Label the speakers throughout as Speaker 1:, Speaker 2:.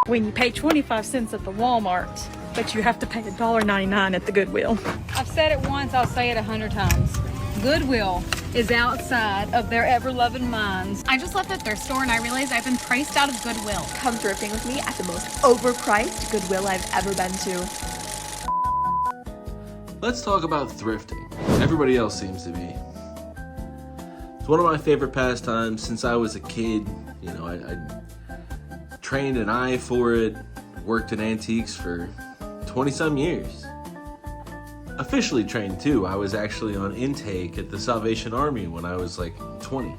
Speaker 1: when you pay 25 cents at the Walmart, but you have to pay $1.99 at the Goodwill. I've said it once, I'll say it 100 times. Goodwill is outside of their ever-loving minds.
Speaker 2: I just left a thrift store and I realized I've been priced out of Goodwill.
Speaker 3: Come thrifting with me at the most overpriced Goodwill I've ever been to.
Speaker 4: Let's talk about thrifting. Everybody else seems to be. It's one of my favorite pastimes since I was a kid. You know, I trained an eye for it, worked in antiques for 20-some years. Officially trained too. I was actually on intake at the Salvation Army when I was like 20.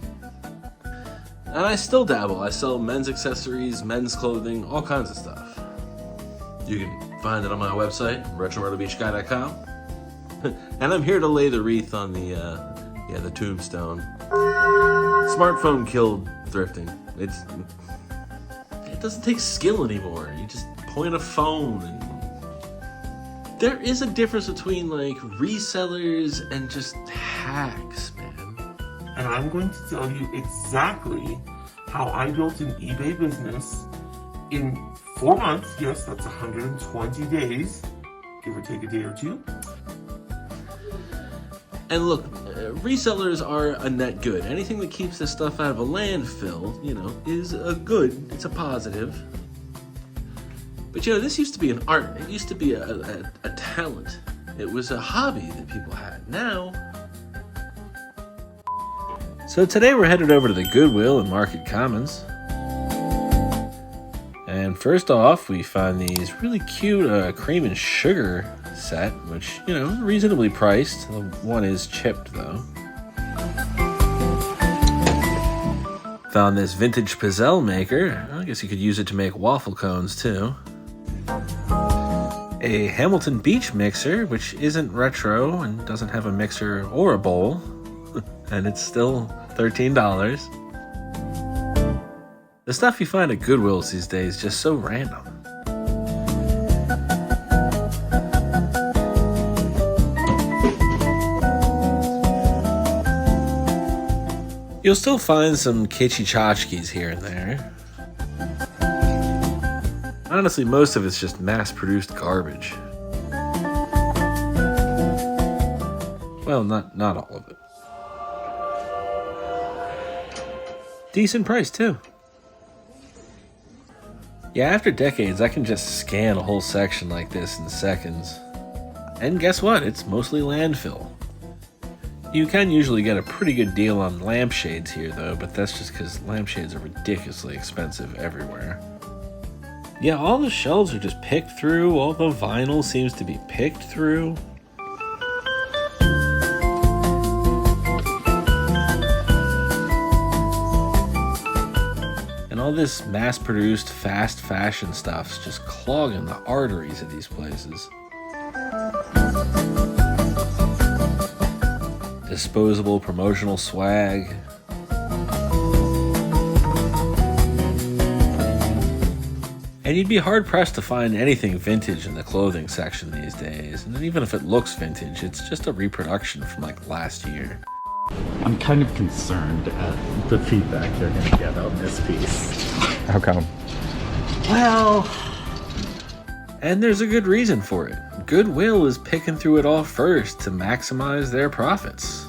Speaker 4: And I still dabble. I sell men's accessories, men's clothing, all kinds of stuff. You can find it on my website, retromyrtlebeachguy.com. And I'm here to lay the wreath on the tombstone. Smartphone killed thrifting. It doesn't take skill anymore. You just point a phone and there is a difference between like resellers and just hacks, man.
Speaker 5: And I'm going to tell you exactly how I built an eBay business in 4 months. Yes, that's 120 days, give or take a day or two.
Speaker 4: And look, resellers are a net good. Anything that keeps this stuff out of a landfill, you know, is a good. It's a positive. But you know, this used to be an art. It used to be a talent. It was a hobby that people had. Now. So today we're headed over to the Goodwill and Market Commons. And first off, we find these really cute cream and sugar set, which, you know, reasonably priced. The one is chipped though. Found this vintage pizzelle maker. I guess you could use it to make waffle cones too. A Hamilton Beach mixer, which isn't retro and doesn't have a mixer or a bowl. And it's still $13. The stuff you find at Goodwills these days is just so random. You'll still find some kitschy tchotchkes here and there. Honestly, most of it's just mass-produced garbage. Well, not all of it. Decent price, too. Yeah, after decades, I can just scan a whole section like this in seconds. And guess what? It's mostly landfill. You can usually get a pretty good deal on lampshades here, though, but that's just because lampshades are ridiculously expensive everywhere. Yeah, all the shelves are just picked through, all the vinyl seems to be picked through. And all this mass-produced, fast fashion stuff's just clogging the arteries of these places. Disposable promotional swag. And you'd be hard-pressed to find anything vintage in the clothing section these days. And even if it looks vintage, it's just a reproduction from like last year.
Speaker 6: I'm kind of concerned at the feedback you're going to get on this piece.
Speaker 7: How come?
Speaker 6: Well,
Speaker 4: and there's a good reason for it. Goodwill is picking through it all first to maximize their profits.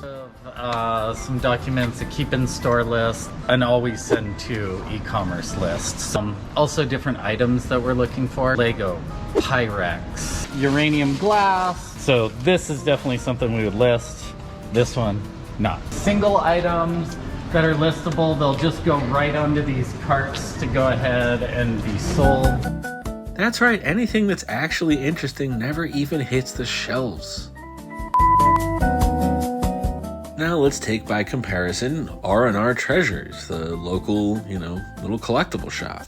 Speaker 6: some documents, a keep in store list, and always send to e-commerce lists. Also different items that we're looking for. Lego, Pyrex, uranium glass. So this is definitely something we would list. This one, not. Single items that are listable, they'll just go right onto these carts to go ahead and be sold.
Speaker 4: That's right, anything that's actually interesting never even hits the shelves. Now let's take by comparison R&R Treasures, the local, little collectible shop.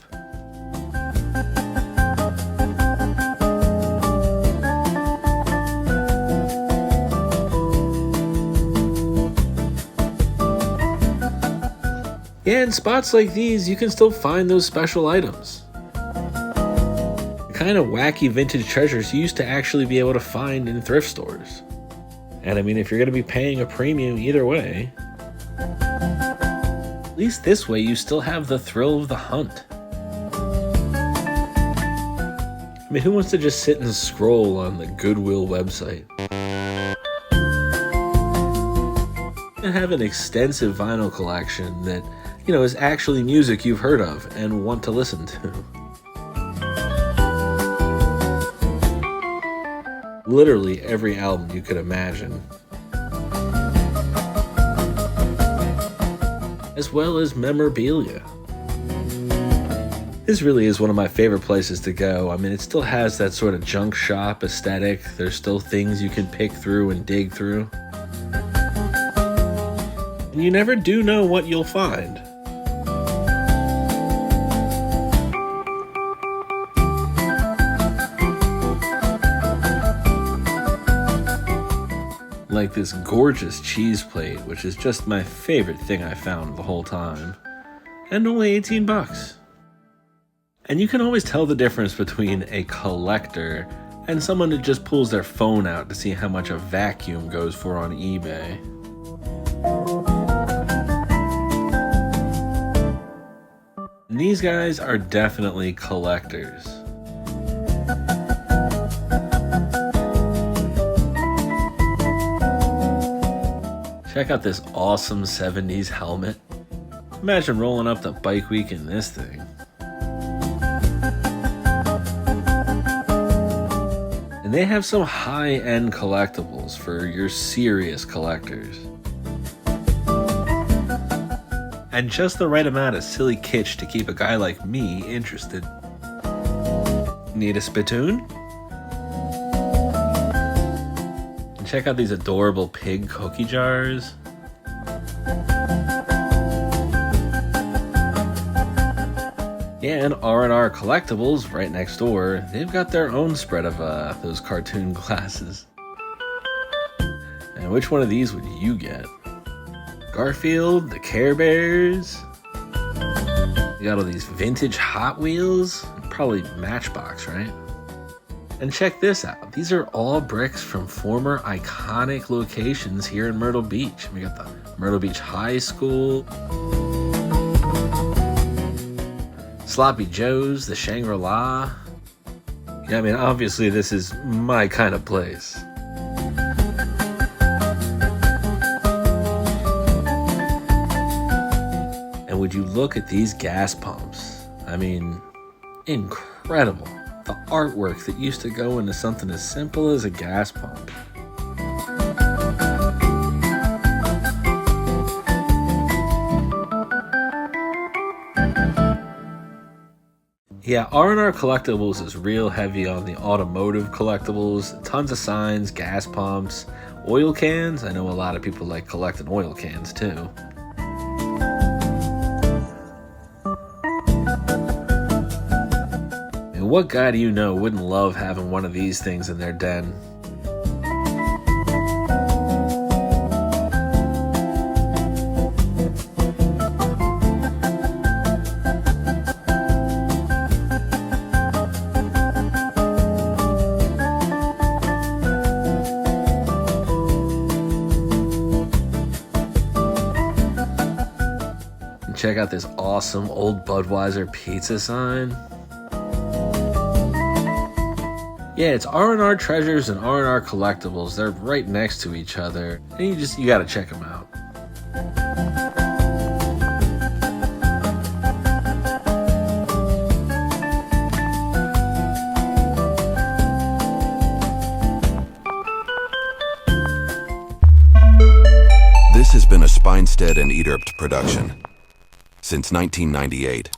Speaker 4: Yeah, in spots like these, you can still find those special items. The kind of wacky vintage treasures you used to actually be able to find in thrift stores. And I mean, if you're going to be paying a premium either way, at least this way you still have the thrill of the hunt. I mean, who wants to just sit and scroll on the Goodwill website? And have an extensive vinyl collection that, you know, is actually music you've heard of and want to listen to. Literally every album you could imagine. As well as memorabilia. This really is one of my favorite places to go. I mean, it still has that sort of junk shop aesthetic. There's still things you can pick through and dig through. And you never do know what you'll find. Like this gorgeous cheese plate, which is just my favorite thing I found the whole time. And only 18 bucks. And you can always tell the difference between a collector and someone who just pulls their phone out to see how much a vacuum goes for on eBay. And these guys are definitely collectors. Check out this awesome 70s helmet. Imagine rolling up to Bike Week in this thing. And they have some high-end collectibles for your serious collectors. And just the right amount of silly kitsch to keep a guy like me interested. Need a spittoon? And check out these adorable pig cookie jars. Yeah, and R&R Collectibles, right next door, they've got their own spread of those cartoon glasses. And which one of these would you get? Garfield, the Care Bears. You got all these vintage Hot Wheels, probably Matchbox, right? And check this out. These are all bricks from former iconic locations here in Myrtle Beach. We got the Myrtle Beach High School, Sloppy Joe's, the Shangri-La. Yeah, I mean, obviously this is my kind of place. And would you look at these gas pumps? I mean, incredible. The artwork that used to go into something as simple as a gas pump. Yeah, R&R Collectibles is real heavy on the automotive collectibles. Tons of signs, gas pumps, oil cans. I know a lot of people like collecting oil cans too. And what guy do you know wouldn't love having one of these things in their den? Check out this awesome old Budweiser pizza sign. Yeah, it's R&R Treasures and R&R Collectibles. They're right next to each other. And you gotta check them out.
Speaker 7: This has been a Spinstead and Edirpt production. Since 1998,